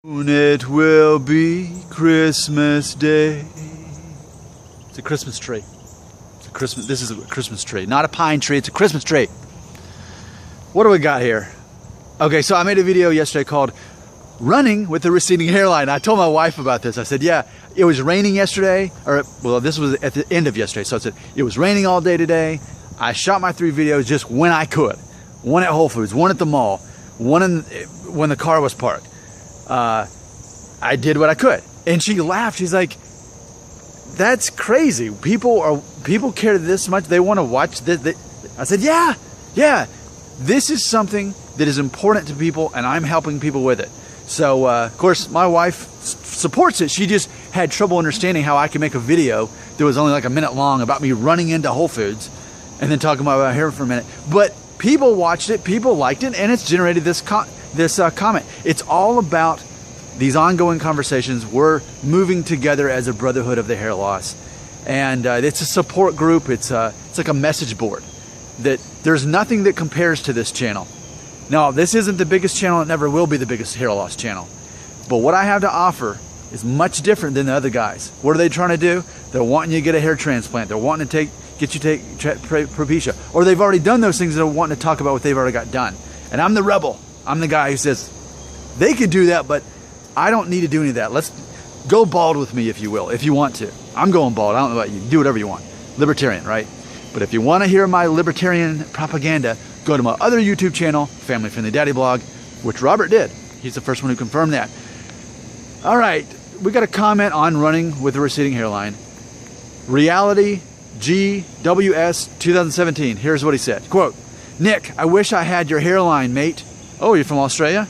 Soon it will be Christmas Day. It's a Christmas tree. It's a Christmas. This is a Christmas tree, not a pine tree. It's a Christmas tree. What do we got here? Okay, so I made a video yesterday called "Running with a Receding Hairline." I told my wife about this. I said, "Yeah, it was raining yesterday, or well, this was at the end of yesterday." So I said it was raining all day today. I shot my 3 videos just when I could. One at Whole Foods, one at the mall, one when the car was parked. I did what I could. And she laughed. She's like, that's crazy. People care this much. They want to watch this. I said, yeah. This is something that is important to people, and I'm helping people with it. So, of course, my wife supports it. She just had trouble understanding how I could make a video that was only like a minute long about me running into Whole Foods and then talking about my hair for a minute. But people watched it, people liked it, and it's generated this comment. It's all about these ongoing conversations. We're moving together as a brotherhood of the hair loss, and it's a support group. It's like a message board. That there's nothing that compares to this channel. Now, this isn't the biggest channel. It never will be the biggest hair loss channel. But what I have to offer is much different than the other guys. What are they trying to do? They're wanting you to get a hair transplant. They're wanting to get you to take Propecia, or they've already done those things and they're wanting to talk about what they've already got done. And I'm the rebel. I'm the guy who says they could do that, but I don't need to do any of that. Let's go bald with me, if you will, if you want to. I'm going bald. I don't know about you. Do whatever you want. Libertarian, right? But if you want to hear my libertarian propaganda, go to my other YouTube channel, Family Friendly Daddy Blog, which Robert did. He's the first one who confirmed that. All right, we got a comment on running with a receding hairline. Reality GWS 2017. Here's what he said. Quote, "Nick, I wish I had your hairline, mate." Oh, you're from Australia?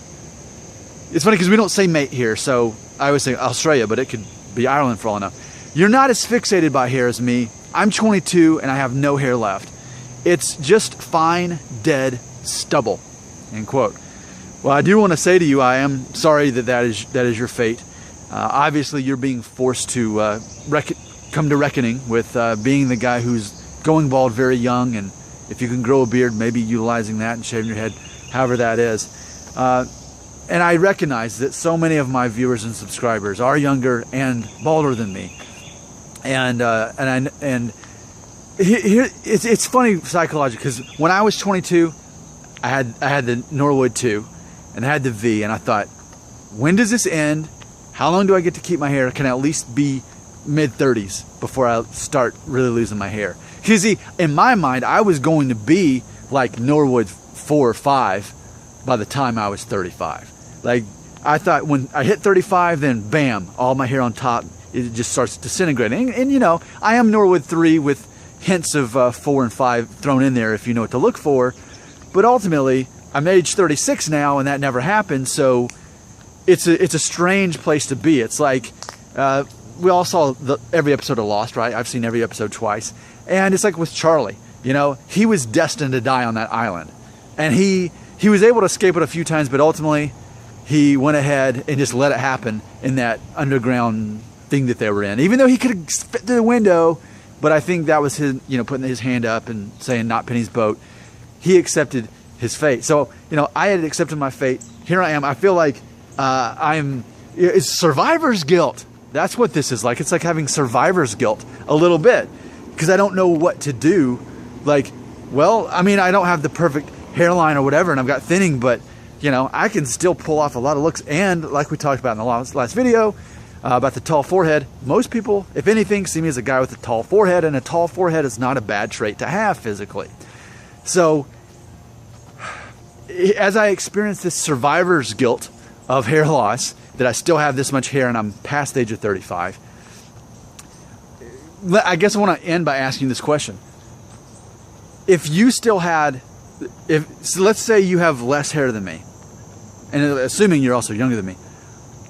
It's funny because we don't say mate here, so I always say Australia, but it could be Ireland for all I know. "You're not as fixated by hair as me. I'm 22 and I have no hair left. It's just fine, dead stubble." End quote. Well, I do want to say to you, I am sorry that is your fate. Obviously, you're being forced to come to reckoning with being the guy who's going bald very young, and if you can grow a beard, maybe utilizing that and shaving your head, however that is. And I recognize that so many of my viewers and subscribers are younger and balder than me. And here it's funny psychologically, because when I was 22, I had the Norwood 2 and I had the V, and I thought, when does this end? How long do I get to keep my hair? Can I at least be mid-30s before I start really losing my hair? Because see, in my mind, I was going to be like Norwood 4 or 5 by the time I was 35. Like, I thought when I hit 35, then bam, all my hair on top, it just starts disintegrating. And you know, I am Norwood 3 with hints of 4 and 5 thrown in there if you know what to look for. But ultimately, I'm age 36 now, and that never happened. So it's a strange place to be. It's like we all saw every episode of Lost, right? I've seen every episode twice, and it's like with Charlie. You know, he was destined to die on that island, and he was able to escape it a few times, but ultimately he went ahead and just let it happen in that underground thing that they were in. Even though he could have fit through the window, but I think that was his, you know, putting his hand up and saying not Penny's boat. He accepted his fate. So, you know, I had accepted my fate. Here I am. I feel like it's survivor's guilt. That's what this is like. It's like having survivor's guilt a little bit, because I don't know what to do. Like, well, I mean, I don't have the perfect hairline or whatever, and I've got thinning, but you know, I can still pull off a lot of looks. And like we talked about in the last video about the tall forehead, most people, if anything, see me as a guy with a tall forehead, and a tall forehead is not a bad trait to have physically. So as I experience this survivor's guilt of hair loss, that I still have this much hair and I'm past the age of 35, I guess I want to end by asking this question. If you still had, so let's say you have less hair than me, and assuming you're also younger than me,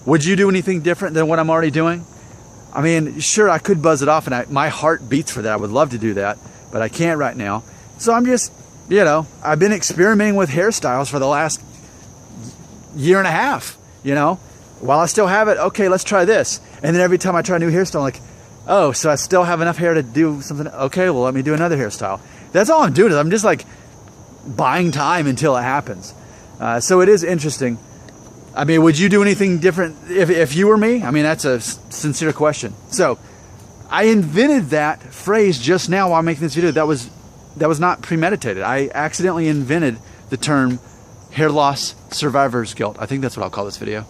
would you do anything different than what I'm already doing? I mean, sure, I could buzz it off, and my heart beats for that. I would love to do that, but I can't right now. So I'm just, you know, I've been experimenting with hairstyles for the last year and a half, you know. While I still have it, okay, let's try this. And then every time I try a new hairstyle, I'm like, oh, so I still have enough hair to do something. Okay, well, let me do another hairstyle. That's all I'm doing. I'm just like buying time until it happens. So it is interesting. I mean, would you do anything different if you were me? I mean, that's a sincere question. So I invented that phrase just now while making this video. That was not premeditated. I accidentally invented the term hair loss survivor's guilt. I think that's what I'll call this video.